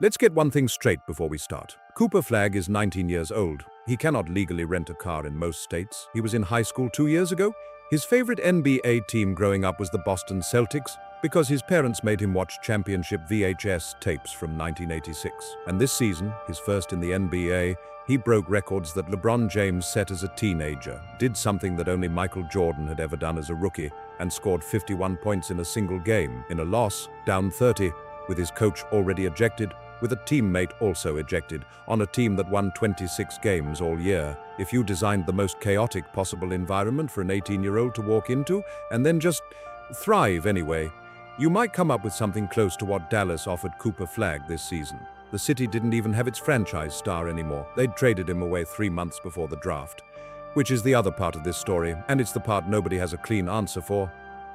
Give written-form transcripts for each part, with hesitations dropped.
Let's get one thing straight before we start. Cooper Flagg is 19 years old. He cannot legally rent a car in most states. He was in high school 2 years ago. His favorite NBA team growing up was the Boston Celtics because his parents made him watch championship VHS tapes from 1986. And this season, his first in the NBA, he broke records that LeBron James set as a teenager, did something that only Michael Jordan had ever done as a rookie, and scored 51 points in a single game. In a loss, down 30, with his coach already ejected, with a teammate also ejected, on a team that won 26 games all year. If you designed the most chaotic possible environment for an 18-year-old to walk into, and then just thrive anyway, you might come up with something close to what Dallas offered Cooper Flagg this season. The city didn't even have its franchise star anymore. They'd traded him away 3 months before the draft, which is the other part of this story, and it's the part nobody has a clean answer for.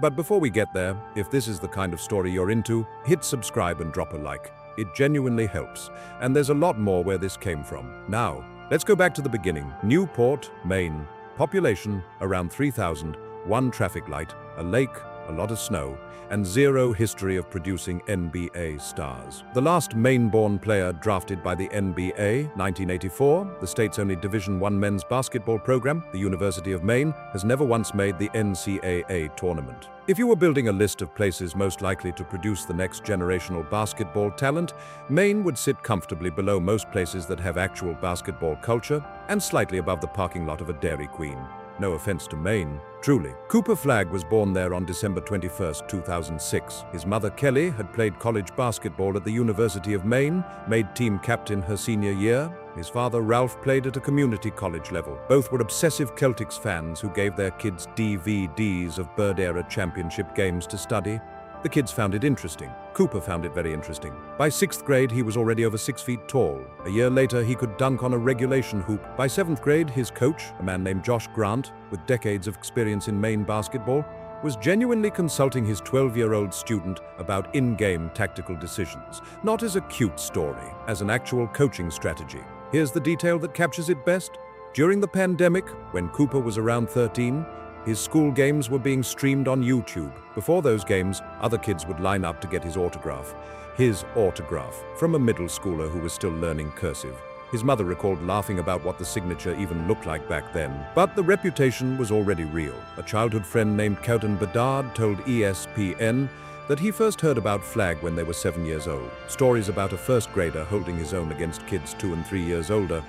But before we get there, if this is the kind of story you're into, hit subscribe and drop a like. It genuinely helps, and there's a lot more where this came from. Now, let's go back to the beginning. Newport, Maine. Population around 3,000, one traffic light, a lake, a lot of snow, and zero history of producing NBA stars. The last Maine-born player drafted by the NBA, 1984, the state's only Division I men's basketball program, the University of Maine, has never once made the NCAA tournament. If you were building a list of places most likely to produce the next generational basketball talent, Maine would sit comfortably below most places that have actual basketball culture and slightly above the parking lot of a Dairy Queen. No offense to Maine, truly. Cooper Flagg was born there on December 21, 2006. His mother, Kelly, had played college basketball at the University of Maine, made team captain her senior year. His father, Ralph, played at a community college level. Both were obsessive Celtics fans who gave their kids DVDs of Bird-era championship games to study. The kids found it interesting. Cooper found it very interesting. By 6th grade, he was already over 6 feet tall. A year later, he could dunk on a regulation hoop. By 7th grade, his coach, a man named Josh Grant, with decades of experience in Maine basketball, was genuinely consulting his 12-year-old student about in-game tactical decisions, not as a cute story, as an actual coaching strategy. Here's the detail that captures it best. During the pandemic, when Cooper was around 13, his school games were being streamed on YouTube. Before those games, other kids would line up to get his autograph. His autograph, from a middle schooler who was still learning cursive. His mother recalled laughing about what the signature even looked like back then. But the reputation was already real. A childhood friend named Cowden Bedard told ESPN that he first heard about Flagg when they were 7 years old. Stories about a first grader holding his own against kids 2 and 3 years older.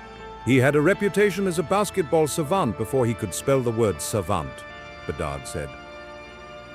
He had a reputation as a basketball savant before he could spell the word savant, Bedard said.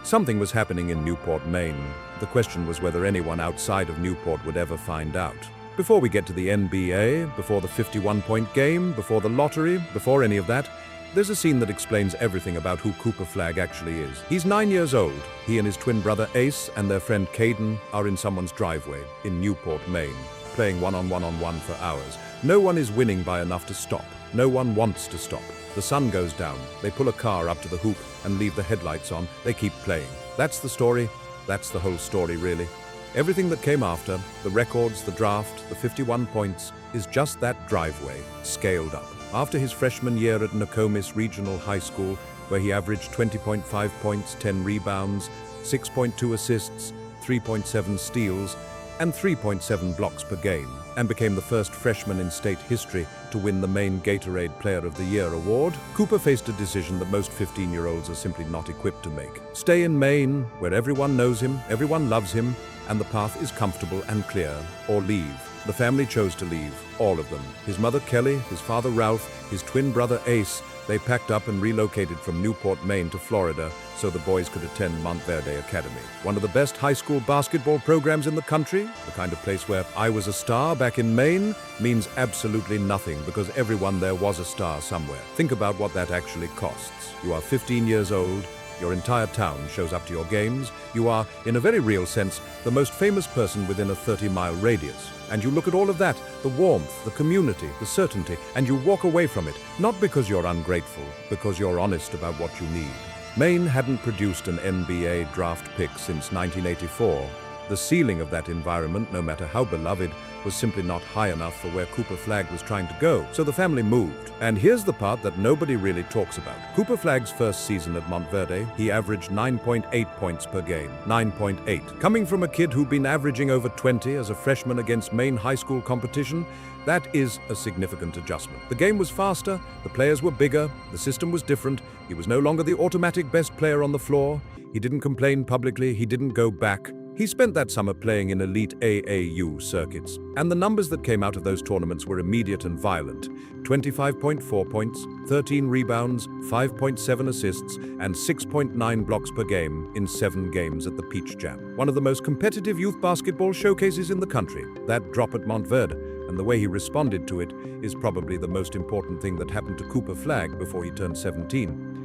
Something was happening in Newport, Maine. The question was whether anyone outside of Newport would ever find out. Before we get to the NBA, before the 51-point game, before the lottery, before any of that, there's a scene that explains everything about who Cooper Flagg actually is. He's 9 years old. He and his twin brother Ace and their friend Caden are in someone's driveway in Newport, Maine, playing one-on-one for hours. No one is winning by enough to stop. No one wants to stop. The sun goes down. They pull a car up to the hoop and leave the headlights on. They keep playing. That's the story. That's the whole story, really. Everything that came after, the records, the draft, the 51 points, is just that driveway, scaled up. After his freshman year at Nokomis Regional High School, where he averaged 20.5 points, 10 rebounds, 6.2 assists, 3.7 steals, and 3.7 blocks per game, and became the first freshman in state history to win the Maine Gatorade Player of the Year award, Cooper faced a decision that most 15-year-olds are simply not equipped to make. Stay in Maine, where everyone knows him, everyone loves him, and the path is comfortable and clear, or leave. The family chose to leave, all of them. His mother Kelly, his father Ralph, his twin brother Ace, they packed up and relocated from Newport, Maine to Florida so the boys could attend Montverde Academy. One of the best high school basketball programs in the country, the kind of place where I was a star back in Maine, means absolutely nothing because everyone there was a star somewhere. Think about what that actually costs. You are 15 years old, your entire town shows up to your games. You are, in a very real sense, the most famous person within a 30-mile radius. And you look at all of that, the warmth, the community, the certainty, and you walk away from it, not because you're ungrateful, because you're honest about what you need. Maine hadn't produced an NBA draft pick since 1984. The ceiling of that environment, no matter how beloved, was simply not high enough for where Cooper Flagg was trying to go, so the family moved. And here's the part that nobody really talks about. Cooper Flagg's first season at Montverde, he averaged 9.8 points per game. 9.8. Coming from a kid who'd been averaging over 20 as a freshman against Maine high school competition, that is a significant adjustment. The game was faster, the players were bigger, the system was different, he was no longer the automatic best player on the floor, he didn't complain publicly, he didn't go back. He spent that summer playing in elite AAU circuits, and the numbers that came out of those tournaments were immediate and violent. 25.4 points, 13 rebounds, 5.7 assists, and 6.9 blocks per game in 7 games at the Peach Jam. One of the most competitive youth basketball showcases in the country. That drop at Montverde, and the way he responded to it, is probably the most important thing that happened to Cooper Flagg before he turned 17.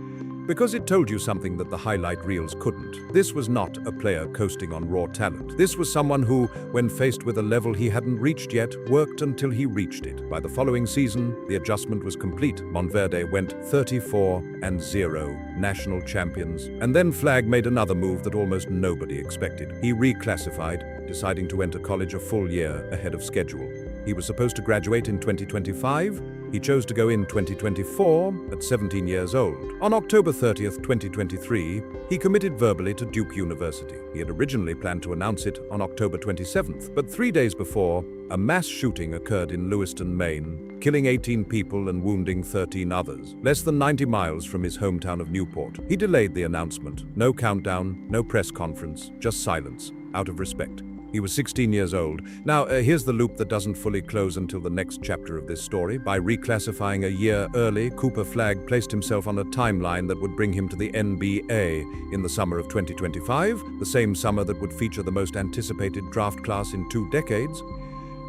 Because it told you something that the highlight reels couldn't. This was not a player coasting on raw talent. This was someone who, when faced with a level he hadn't reached yet, worked until he reached it. By the following season, the adjustment was complete. Montverde went 34-0, national champions. And then Flagg made another move that almost nobody expected. He reclassified, deciding to enter college a full year ahead of schedule. He was supposed to graduate in 2025. He chose to go in 2024 at 17 years old. On October 30th, 2023, he committed verbally to Duke University. He had originally planned to announce it on October 27th, but 3 days before, a mass shooting occurred in Lewiston, Maine, killing 18 people and wounding 13 others, less than 90 miles from his hometown of Newport. He delayed the announcement. No countdown, no press conference, just silence, out of respect. He was 16 years old. Now, here's the loop that doesn't fully close until the next chapter of this story. By reclassifying a year early, Cooper Flagg placed himself on a timeline that would bring him to the NBA in the summer of 2025, the same summer that would feature the most anticipated draft class in 2 decades.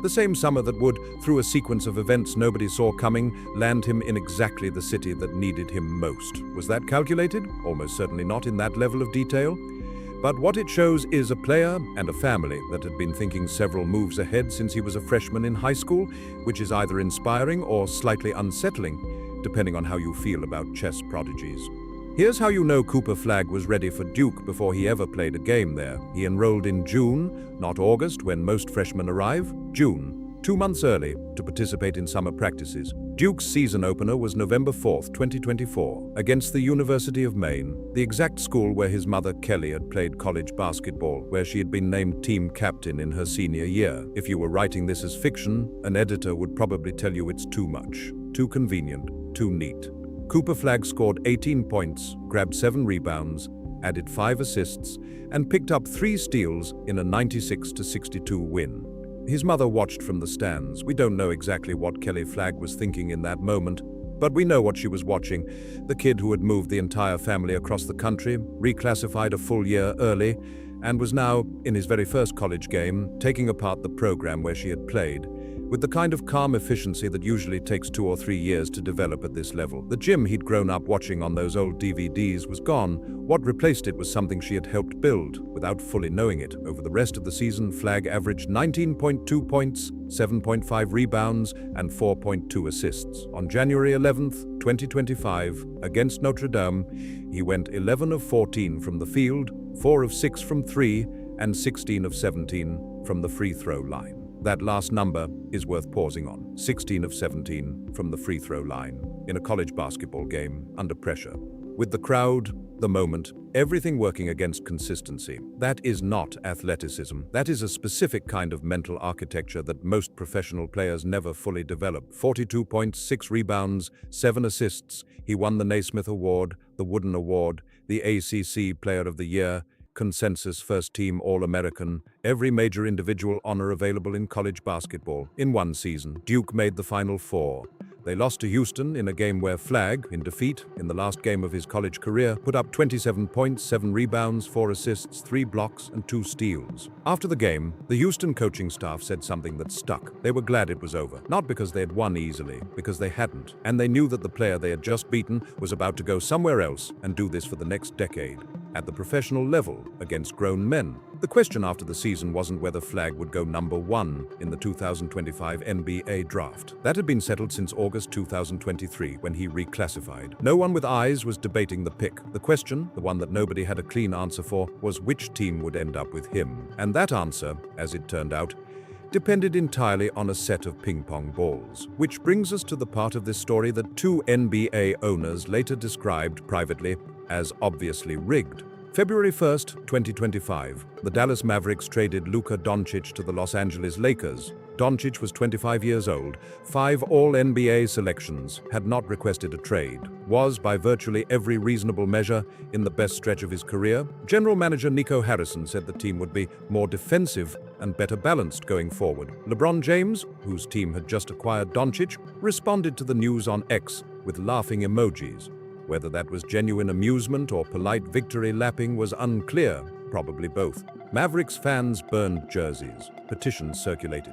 The same summer that would, through a sequence of events nobody saw coming, land him in exactly the city that needed him most. Was that calculated? Almost certainly not in that level of detail. But what it shows is a player and a family that had been thinking several moves ahead since he was a freshman in high school, which is either inspiring or slightly unsettling, depending on how you feel about chess prodigies. Here's how you know Cooper Flagg was ready for Duke before he ever played a game there. He enrolled in June, not August when most freshmen arrive, June, 2 months early, to participate in summer practices. Duke's season opener was November 4th, 2024, against the University of Maine, the exact school where his mother Kelly had played college basketball, where she had been named team captain in her senior year. If you were writing this as fiction, an editor would probably tell you it's too much, too convenient, too neat. Cooper Flagg scored 18 points, grabbed 7 rebounds, added 5 assists, and picked up 3 steals in a 96-62 win. His mother watched from the stands. We don't know exactly what Kelly Flagg was thinking in that moment, but we know what she was watching. The kid who had moved the entire family across the country, reclassified a full year early, and was now, in his very first college game, taking apart the program where she had played, with the kind of calm efficiency that usually takes 2 or 3 years to develop at this level. The gym he'd grown up watching on those old DVDs was gone. What replaced it was something she had helped build, without fully knowing it. Over the rest of the season, Flagg averaged 19.2 points, 7.5 rebounds, and 4.2 assists. On January 11th, 2025, against Notre Dame, he went 11 of 14 from the field, 4 of 6 from 3, and 16 of 17 from the free throw line. That last number is worth pausing on. 16 of 17 from the free throw line in a college basketball game under pressure. With the crowd, the moment, everything working against consistency. That is not athleticism. That is a specific kind of mental architecture that most professional players never fully develop. 42 points, 6 rebounds, 7 assists. He won the Naismith Award, the Wooden Award, the ACC Player of the Year, Consensus First Team All-American, every major individual honor available in college basketball. In one season, Duke made the Final Four. They lost to Houston in a game where Flagg, in defeat, in the last game of his college career, put up 27 points, 7 rebounds, 4 assists, 3 blocks, and 2 steals. After the game, the Houston coaching staff said something that stuck. They were glad it was over. Not because they had won easily, because they hadn't. And they knew that the player they had just beaten was about to go somewhere else and do this for the next decade. at the professional level against grown men. The question after the season wasn't whether Flagg would go number 1 in the 2025 NBA draft. That had been settled since August 2023 when he reclassified. No one with eyes was debating the pick. The question, the one that nobody had a clean answer for, was which team would end up with him. And that answer, as it turned out, depended entirely on a set of ping-pong balls. Which brings us to the part of this story that 2 NBA owners later described privately as obviously rigged. February 1st, 2025, the Dallas Mavericks traded Luka Doncic to the Los Angeles Lakers. Doncic was 25 years old, 5 All-NBA selections, had not requested a trade, was, by virtually every reasonable measure, in the best stretch of his career. General manager Nico Harrison said the team would be more defensive and better balanced going forward. LeBron James, whose team had just acquired Doncic, responded to the news on X with laughing emojis. Whether that was genuine amusement or polite victory lapping was unclear, probably both. Mavericks fans burned jerseys. Petitions circulated.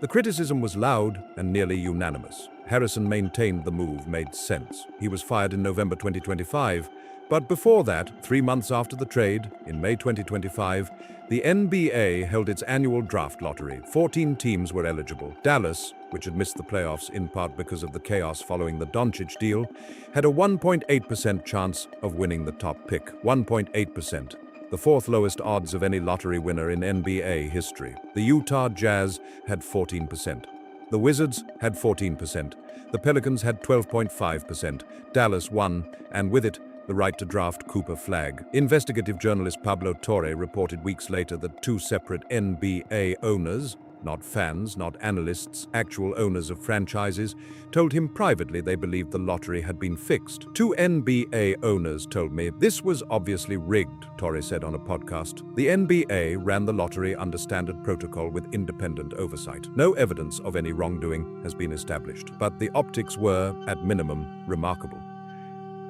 The criticism was loud and nearly unanimous. Harrison maintained the move made sense. He was fired in November 2025, but before that, 3 months after the trade, in May 2025, the NBA held its annual draft lottery. 14 teams were eligible. Dallas, which had missed the playoffs in part because of the chaos following the Doncic deal, had a 1.8% chance of winning the top pick. 1.8%. The 4th lowest odds of any lottery winner in NBA history. The Utah Jazz had 14%. The Wizards had 14%. The Pelicans had 12.5%. Dallas won, and with it, the right to draft Cooper Flagg. Investigative journalist Pablo Torre reported weeks later that 2 separate NBA owners, not fans, not analysts, actual owners of franchises, told him privately they believed the lottery had been fixed. 2 NBA owners told me, "This was obviously rigged," Torre said on a podcast. The NBA ran the lottery under standard protocol with independent oversight. No evidence of any wrongdoing has been established, but the optics were, at minimum, remarkable.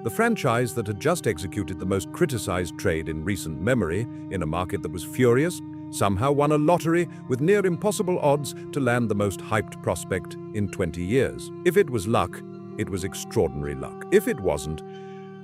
The franchise that had just executed the most criticized trade in recent memory, in a market that was furious, somehow won a lottery with near impossible odds to land the most hyped prospect in 20 years. If it was luck, it was extraordinary luck. If it wasn't,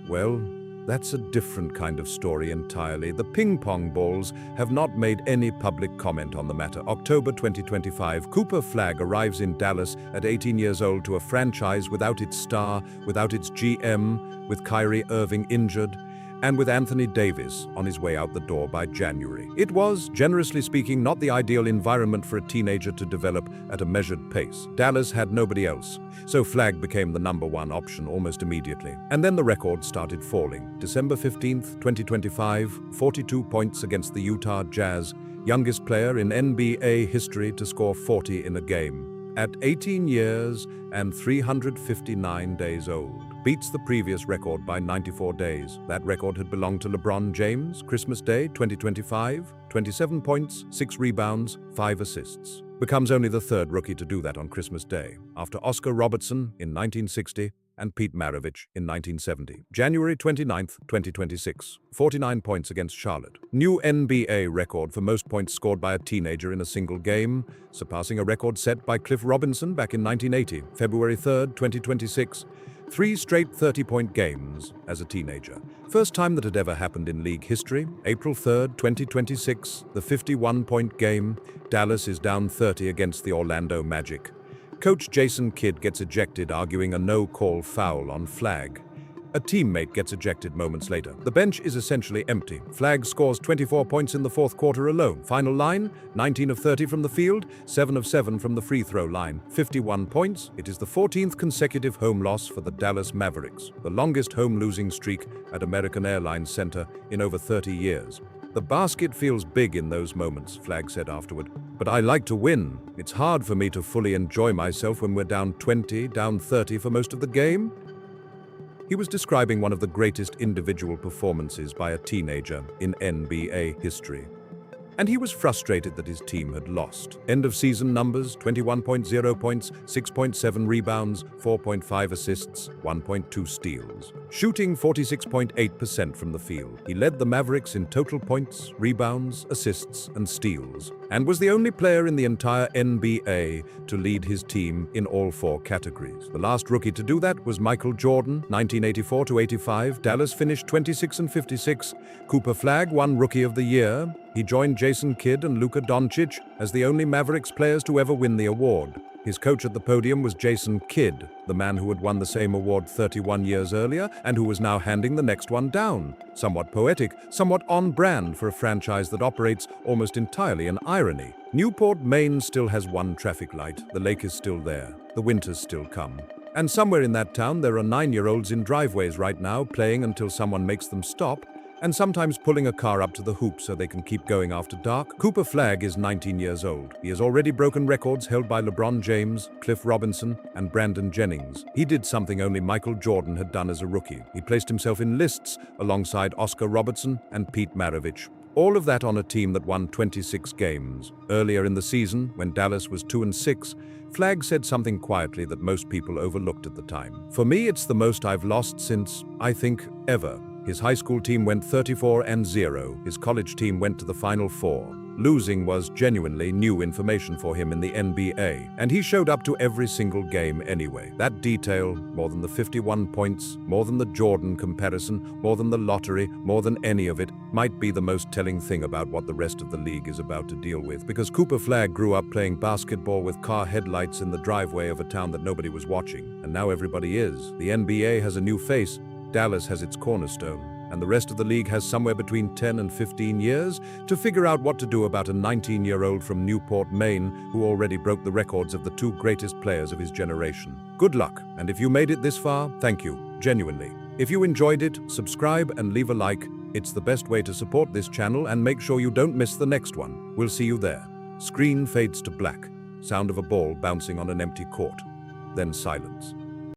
well, that's a different kind of story entirely. The ping-pong balls have not made any public comment on the matter. October 2025, Cooper Flagg arrives in Dallas at 18 years old to a franchise without its star, without its GM, with Kyrie Irving injured, and with Anthony Davis on his way out the door by January. It was, generously speaking, not the ideal environment for a teenager to develop at a measured pace. Dallas had nobody else, so Flagg became the number 1 option almost immediately. And then the record started falling. December 15th, 2025, 42 points against the Utah Jazz, youngest player in NBA history to score 40 in a game. At 18 years and 359 days old. Beats the previous record by 94 days. That record had belonged to LeBron James, Christmas Day 2025, 27 points, 6 rebounds, 5 assists. Becomes only the 3rd rookie to do that on Christmas Day, after Oscar Robertson in 1960 and Pete Maravich in 1970. January 29th, 2026, 49 points against Charlotte. New NBA record for most points scored by a teenager in a single game, surpassing a record set by Cliff Robinson back in 1980. February 3rd, 2026, 3 straight 30-point games as a teenager. First time that had ever happened in league history. April 3rd, 2026, the 51-point game. Dallas is down 30 against the Orlando Magic. Coach Jason Kidd gets ejected, arguing a no-call foul on Flagg. A teammate gets ejected moments later. The bench is essentially empty. Flagg scores 24 points in the 4th quarter alone. Final line, 19 of 30 from the field, 7 of 7 from the free throw line. 51 points. It is the 14th consecutive home loss for the Dallas Mavericks, the longest home losing streak at American Airlines Center in over 30 years. The basket feels big in those moments, Flagg said afterward. But I like to win. It's hard for me to fully enjoy myself when we're down 20, down 30 for most of the game. He was describing one of the greatest individual performances by a teenager in NBA history. And he was frustrated that his team had lost. End-of-season numbers, 21.0 points, 6.7 rebounds, 4.5 assists, 1.2 steals. shooting 46.8% from the field. He led the Mavericks in total points, rebounds, assists, and steals, and was the only player in the entire NBA to lead his team in all four categories. The last rookie to do that was Michael Jordan, 1984-85. Dallas finished 26-56. Cooper Flagg won Rookie of the Year. He joined Jason Kidd and Luka Doncic as the only Mavericks players to ever win the award. His coach at the podium was Jason Kidd, the man who had won the same award 31 years earlier and who was now handing the next one down. Somewhat poetic, somewhat on brand for a franchise that operates almost entirely in irony. Newport, Maine still has one traffic light. The lake is still there. The winters still come. And somewhere in that town there are 9-year-olds in driveways right now playing until someone makes them stop, and sometimes pulling a car up to the hoop so they can keep going after dark. Cooper Flagg is 19 years old. He has already broken records held by LeBron James, Cliff Robinson, and Brandon Jennings. He did something only Michael Jordan had done as a rookie. He placed himself in lists alongside Oscar Robertson and Pete Maravich. All of that on a team that won 26 games. Earlier in the season, when Dallas was 2-6, Flagg said something quietly that most people overlooked at the time. "For me, it's the most I've lost since, I think, ever." His high school team went 34-0. His college team went to the Final Four. Losing was genuinely new information for him in the NBA, and he showed up to every single game anyway. That detail, more than the 51 points, more than the Jordan comparison, more than the lottery, more than any of it, might be the most telling thing about what the rest of the league is about to deal with. Because Cooper Flagg grew up playing basketball with car headlights in the driveway of a town that nobody was watching, and now everybody is. The NBA has a new face. Dallas has its cornerstone, and the rest of the league has somewhere between 10 and 15 years to figure out what to do about a 19-year-old from Newport, Maine, who already broke the records of the two greatest players of his generation. Good luck, and if you made it this far, thank you, genuinely. If you enjoyed it, subscribe and leave a like. It's the best way to support this channel, and make sure you don't miss the next one. We'll see you there. Screen fades to black. Sound of a ball bouncing on an empty court. Then silence.